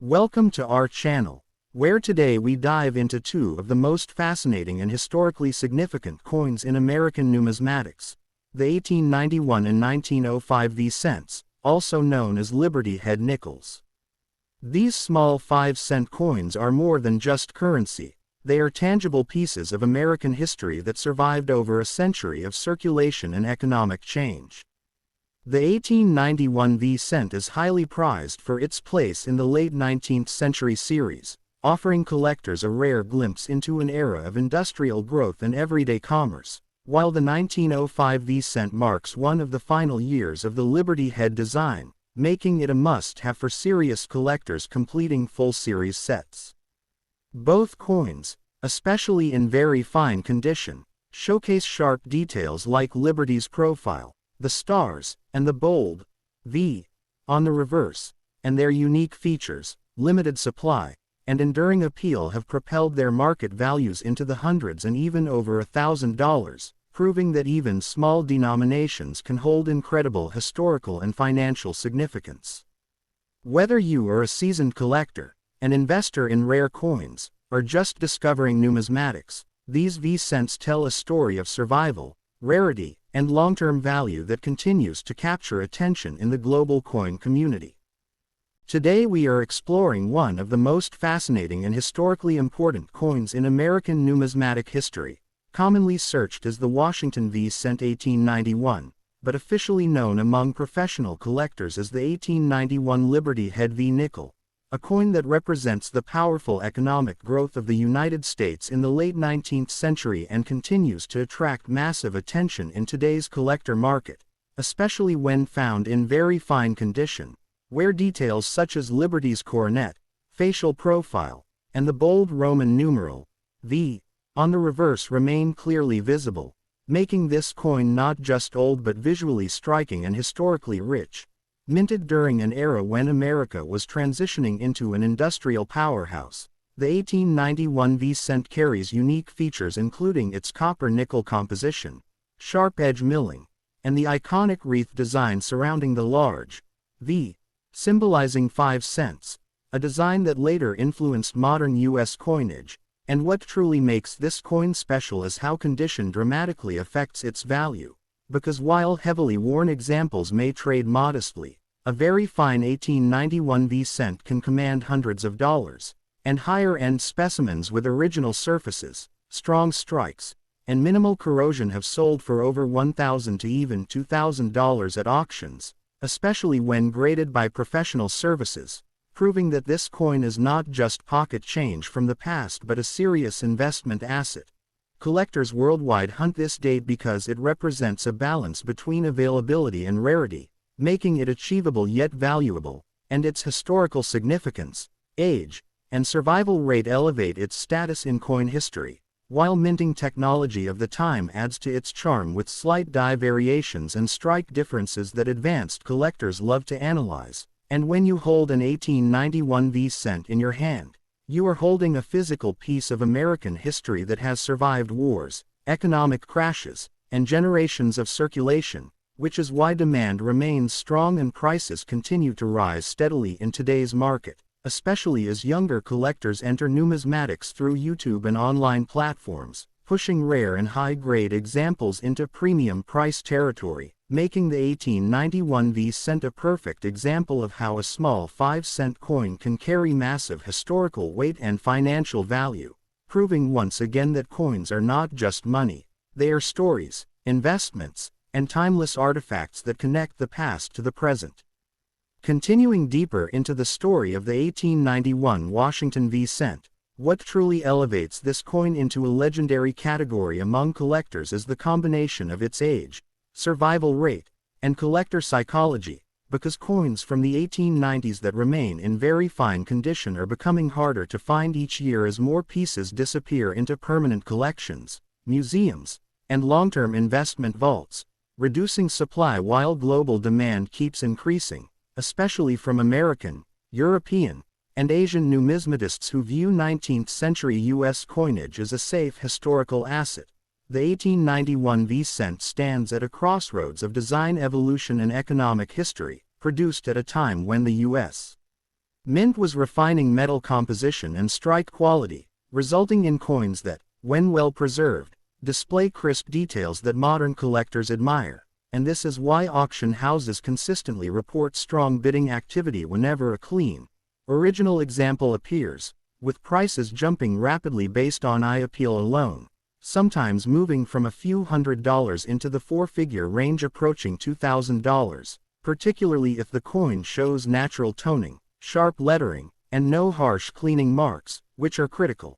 Welcome to our channel, where today we dive into two of the most fascinating and historically significant coins in American numismatics, the 1891 and 1905 V-cents, also known as Liberty Head nickels. These small 5-cent coins are more than just currency, they are tangible pieces of American history that survived over a century of circulation and economic change. The 1891 V-cent is highly prized for its place in the late 19th century series, offering collectors a rare glimpse into an era of industrial growth and everyday commerce, while the 1905 V-cent marks one of the final years of the Liberty Head design, making it a must-have for serious collectors completing full series sets. Both coins, especially in very fine condition, showcase sharp details like Liberty's profile, the stars, and the bold V on the reverse, and their unique features, limited supply, and enduring appeal have propelled their market values into the hundreds and even over $1,000, proving that even small denominations can hold incredible historical and financial significance. Whether you are a seasoned collector, an investor in rare coins, or just discovering numismatics, these V-cents tell a story of survival, rarity, and long-term value that continues to capture attention in the global coin community. Today we are exploring one of the most fascinating and historically important coins in American numismatic history, commonly searched as the Washington V-cent 1891, but officially known among professional collectors as the 1891 Liberty Head V-nickel, a coin that represents the powerful economic growth of the United States in the late 19th century and continues to attract massive attention in today's collector market, especially when found in very fine condition, where details such as Liberty's coronet, facial profile, and the bold Roman numeral V on the reverse remain clearly visible, making this coin not just old but visually striking and historically rich. Minted during an era when America was transitioning into an industrial powerhouse, the 1891 V-cent carries unique features including its copper-nickel composition, sharp edge milling, and the iconic wreath design surrounding the large V, symbolizing 5 cents, a design that later influenced modern U.S. coinage. And what truly makes this coin special is how condition dramatically affects its value, because while heavily worn examples may trade modestly, a very fine 1891 V-cent can command hundreds of dollars, and higher-end specimens with original surfaces, strong strikes, and minimal corrosion have sold for over $1,000 to even $2,000 at auctions, especially when graded by professional services, proving that this coin is not just pocket change from the past but a serious investment asset. Collectors worldwide hunt this date because it represents a balance between availability and rarity, making it achievable yet valuable, and its historical significance, age, and survival rate elevate its status in coin history, while minting technology of the time adds to its charm with slight die variations and strike differences that advanced collectors love to analyze. And when you hold an 1891 V-cent in your hand, you are holding a physical piece of American history that has survived wars, economic crashes, and generations of circulation, which is why demand remains strong and prices continue to rise steadily in today's market, especially as younger collectors enter numismatics through YouTube and online platforms, pushing rare and high-grade examples into premium price territory, making the 1891 V-cent a perfect example of how a small 5-cent coin can carry massive historical weight and financial value, proving once again that coins are not just money, they are stories, investments, and timeless artifacts that connect the past to the present. Continuing deeper into the story of the 1891 Washington V-cent, what truly elevates this coin into a legendary category among collectors is the combination of its age, survival rate, and collector psychology, because coins from the 1890s that remain in very fine condition are becoming harder to find each year as more pieces disappear into permanent collections, museums, and long-term investment vaults, reducing supply while global demand keeps increasing, especially from American, European, and Asian numismatists who view 19th century U.S. coinage as a safe historical asset. The 1891 V-cent stands at a crossroads of design evolution and economic history, produced at a time when the U.S. Mint was refining metal composition and strike quality, resulting in coins that, when well preserved, display crisp details that modern collectors admire, and this is why auction houses consistently report strong bidding activity whenever a clean, original example appears, with prices jumping rapidly based on eye appeal alone, sometimes moving from a few $100s into the four-figure range approaching $2,000, particularly if the coin shows natural toning, sharp lettering, and no harsh cleaning marks, which are critical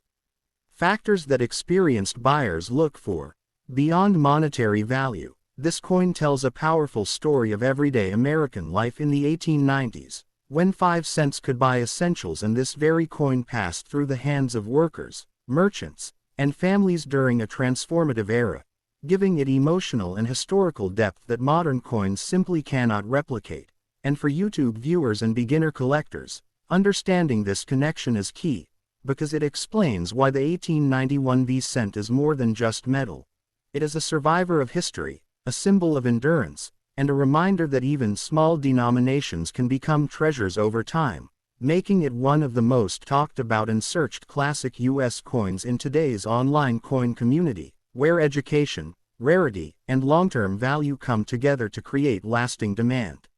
factors that experienced buyers look for. Beyond monetary value, this coin tells a powerful story of everyday American life in the 1890s, when 5 cents could buy essentials, and this very coin passed through the hands of workers, merchants, and families during a transformative era, giving it emotional and historical depth that modern coins simply cannot replicate. And for YouTube viewers and beginner collectors, understanding this connection is key, because it explains why the 1891 V-cent is more than just metal. It is a survivor of history, a symbol of endurance, and a reminder that even small denominations can become treasures over time, making it one of the most talked about and searched classic U.S. coins in today's online coin community, where education, rarity, and long-term value come together to create lasting demand.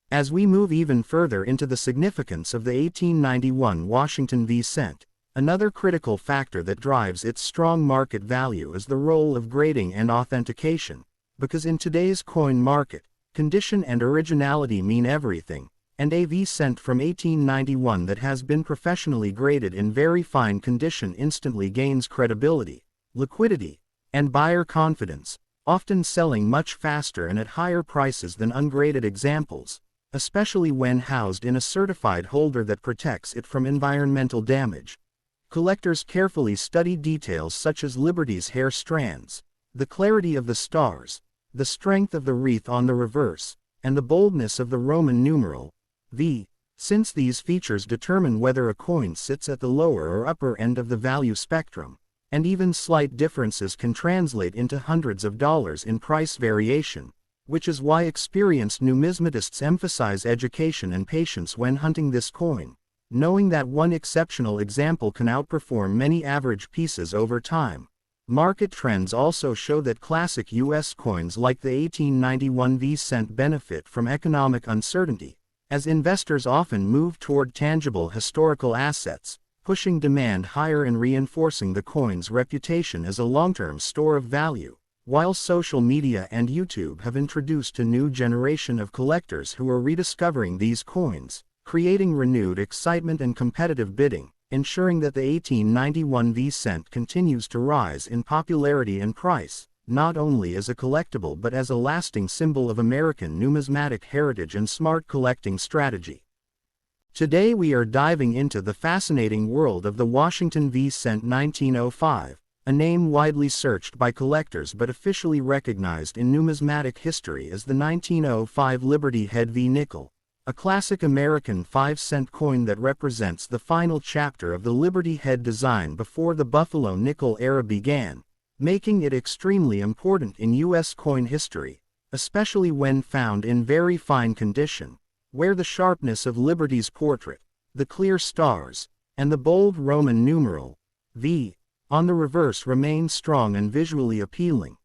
As we move even further into the significance of the 1891 Washington V-cent, another critical factor that drives its strong market value is the role of grading and authentication, because in today's coin market, condition and originality mean everything, and a V-cent from 1891 that has been professionally graded in very fine condition instantly gains credibility, liquidity, and buyer confidence, often selling much faster and at higher prices than ungraded examples, especially when housed in a certified holder that protects it from environmental damage. Collectors carefully study details such as Liberty's hair strands, the clarity of the stars, the strength of the wreath on the reverse, and the boldness of the Roman numeral V, since these features determine whether a coin sits at the lower or upper end of the value spectrum, and even slight differences can translate into hundreds of dollars in price variation, which is why experienced numismatists emphasize education and patience when hunting this coin, knowing that one exceptional example can outperform many average pieces over time. Market trends also show that classic U.S. coins like the 1891 V-cent benefit from economic uncertainty, as investors often move toward tangible historical assets, pushing demand higher and reinforcing the coin's reputation as a long-term store of value. While social media and YouTube have introduced a new generation of collectors who are rediscovering these coins, creating renewed excitement and competitive bidding, ensuring that the 1891 V-cent continues to rise in popularity and price, not only as a collectible but as a lasting symbol of American numismatic heritage and smart collecting strategy. Today we are diving into the fascinating world of the Washington V-cent 1905, a name widely searched by collectors but officially recognized in numismatic history as the 1905 Liberty Head V nickel, a classic American 5-cent coin that represents the final chapter of the Liberty Head design before the Buffalo nickel era began, making it extremely important in U.S. coin history, especially when found in very fine condition, where the sharpness of Liberty's portrait, the clear stars, and the bold Roman numeral V on the reverse remain strong and visually appealing.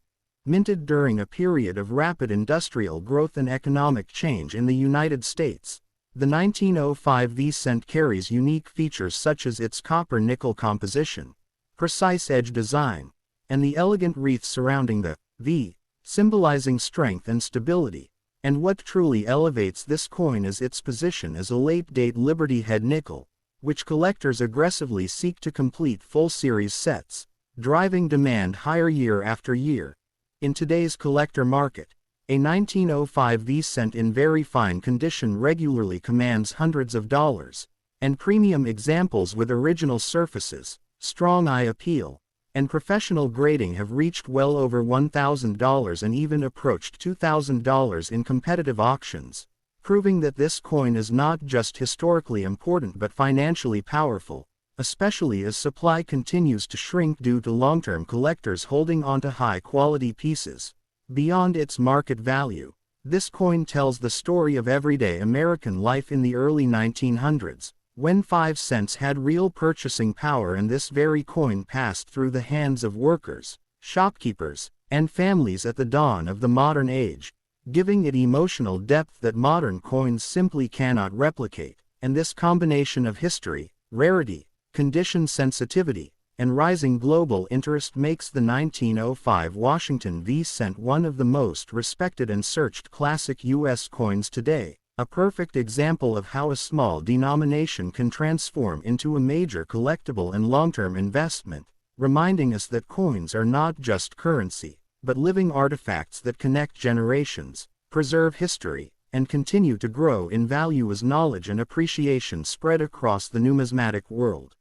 Minted during a period of rapid industrial growth and economic change in the United States, the 1905 V-cent carries unique features such as its copper-nickel composition, precise edge design, and the elegant wreath surrounding the V, symbolizing strength and stability. And what truly elevates this coin is its position as a late-date Liberty Head nickel, which collectors aggressively seek to complete full-series sets, driving demand higher year after year. In today's collector market, a 1905 V-cent in very fine condition regularly commands hundreds of dollars, and premium examples with original surfaces, strong eye appeal, and professional grading have reached well over $1,000 and even approached $2,000 in competitive auctions, proving that this coin is not just historically important but financially powerful, especially as supply continues to shrink due to long-term collectors holding onto high-quality pieces. Beyond its market value, This coin tells the story of everyday American life in the early 1900s, when 5 cents had real purchasing power, and this very coin passed through the hands of workers, shopkeepers, and families at the dawn of the modern age, giving it emotional depth that modern coins simply cannot replicate. And this combination of history, rarity, condition sensitivity, and rising global interest makes the 1905 Washington V cent one of the most respected and searched classic U.S. coins today, a perfect example of how a small denomination can transform into a major collectible and long-term investment, reminding us that coins are not just currency, but living artifacts that connect generations, preserve history, and continue to grow in value as knowledge and appreciation spread across the numismatic world.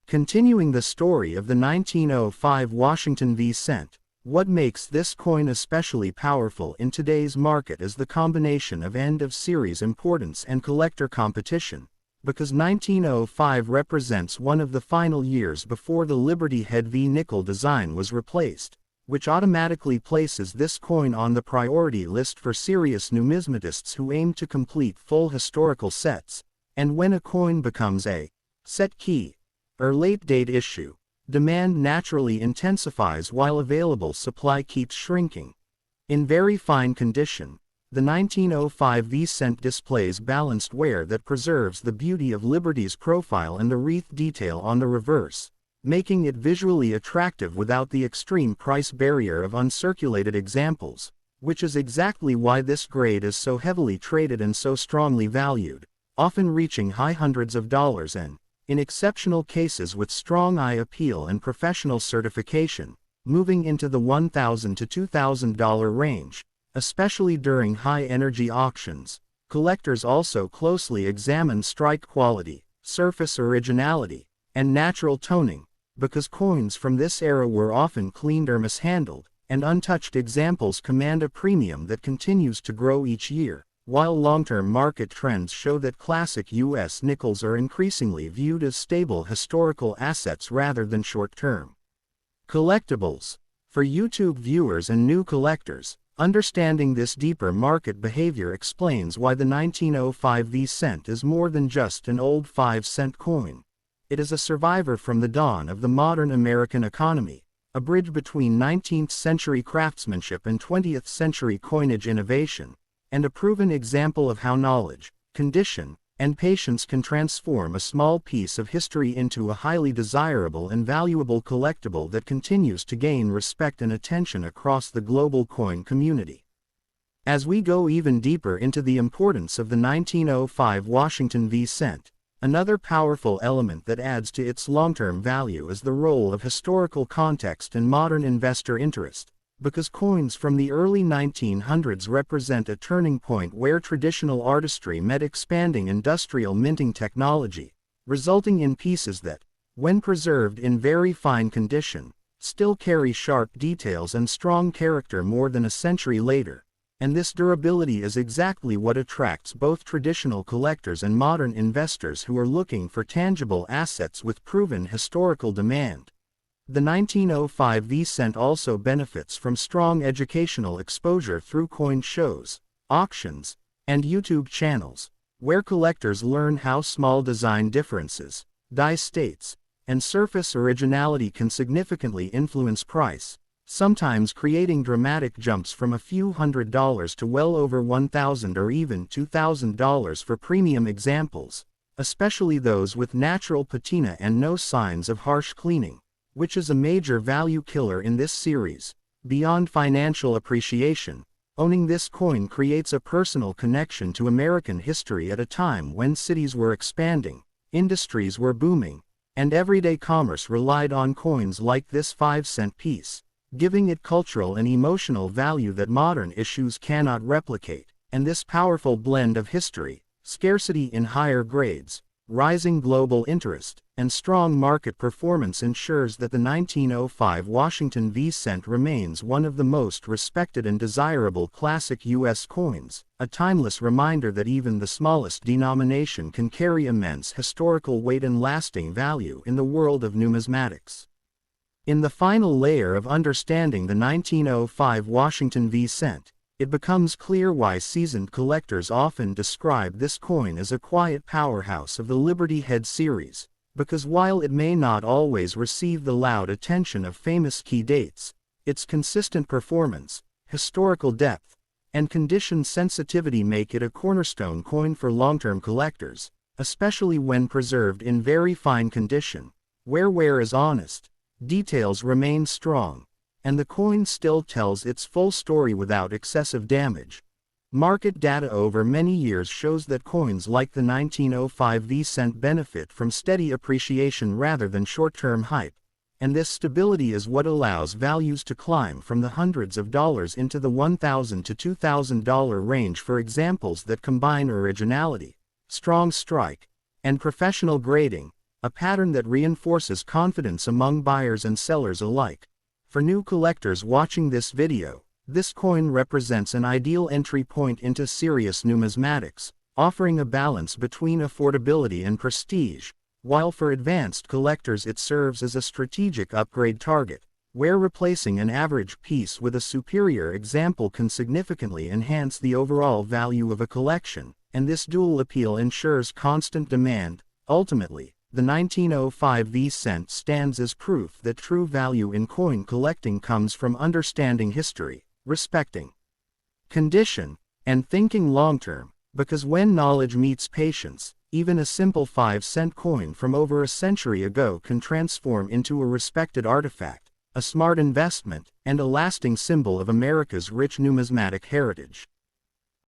Continuing the story of the 1905 Washington V cent, what makes this coin especially powerful in today's market is the combination of end-of-series importance and collector competition, because 1905 represents one of the final years before the Liberty Head V nickel design was replaced, which automatically places this coin on the priority list for serious numismatists who aim to complete full historical sets. And when a coin becomes a set key, or late-date issue, demand naturally intensifies while available supply keeps shrinking. In very fine condition, the 1905 V cent displays balanced wear that preserves the beauty of Liberty's profile and the wreath detail on the reverse, making it visually attractive without the extreme price barrier of uncirculated examples, which is exactly why this grade is so heavily traded and so strongly valued, often reaching high hundreds of dollars and, in exceptional cases with strong eye appeal and professional certification, moving into the $1,000 to $2,000 range, especially during high-energy auctions. Collectors also closely examine strike quality, surface originality, and natural toning, because coins from this era were often cleaned or mishandled, and untouched examples command a premium that continues to grow each year, while long-term market trends show that classic U.S. nickels are increasingly viewed as stable historical assets rather than short-term collectibles. For YouTube viewers and new collectors, understanding this deeper market behavior explains why the 1905 V cent is more than just an old 5-cent coin. It is a survivor from the dawn of the modern American economy, a bridge between 19th-century craftsmanship and 20th-century coinage innovation, and a proven example of how knowledge, condition, and patience can transform a small piece of history into a highly desirable and valuable collectible that continues to gain respect and attention across the global coin community. As we go even deeper into the importance of the 1905 Washington V cent, another powerful element that adds to its long-term value is the role of historical context and modern investor interest, because coins from the early 1900s represent a turning point where traditional artistry met expanding industrial minting technology, resulting in pieces that, when preserved in very fine condition, still carry sharp details and strong character more than a century later. And this durability is exactly what attracts both traditional collectors and modern investors who are looking for tangible assets with proven historical demand. The 1905 V cent also benefits from strong educational exposure through coin shows, auctions, and YouTube channels, where collectors learn how small design differences, die states, and surface originality can significantly influence price, sometimes creating dramatic jumps from a few $100s to well over $1,000 or even $2,000 for premium examples, especially those with natural patina and no signs of harsh cleaning, which is a major value killer in this series. Beyond financial appreciation, owning this coin creates a personal connection to American history at a time when cities were expanding, industries were booming, and everyday commerce relied on coins like this 5-cent piece, giving it cultural and emotional value that modern issues cannot replicate. And this powerful blend of history, scarcity in higher grades, rising global interest, and strong market performance ensures that the 1905 Washington V cent remains one of the most respected and desirable classic U.S. coins, a timeless reminder that even the smallest denomination can carry immense historical weight and lasting value in the world of numismatics. In the final layer of understanding the 1905 Washington V cent, It becomes clear why seasoned collectors often describe this coin as a quiet powerhouse of the Liberty Head series, because while it may not always receive the loud attention of famous key dates, its consistent performance, historical depth, and condition sensitivity make it a cornerstone coin for long-term collectors, especially when preserved in very fine condition, where wear is honest, details remain strong, and the coin still tells its full story without excessive damage. Market data over many years shows that coins like the 1905 V-cent benefit from steady appreciation rather than short-term hype, and this stability is what allows values to climb from the hundreds of dollars into the $1,000 to $2,000 range for examples that combine originality, strong strike, and professional grading, a pattern that reinforces confidence among buyers and sellers alike. For new collectors watching this video, this coin represents an ideal entry point into serious numismatics, offering a balance between affordability and prestige, while for advanced collectors it serves as a strategic upgrade target, where replacing an average piece with a superior example can significantly enhance the overall value of a collection, and this dual appeal ensures constant demand. Ultimately, the 1905 V-cent stands as proof that true value in coin collecting comes from understanding history, respecting condition, and thinking long-term, because when knowledge meets patience, even a simple 5-cent coin from over a century ago can transform into a respected artifact, a smart investment, and a lasting symbol of America's rich numismatic heritage.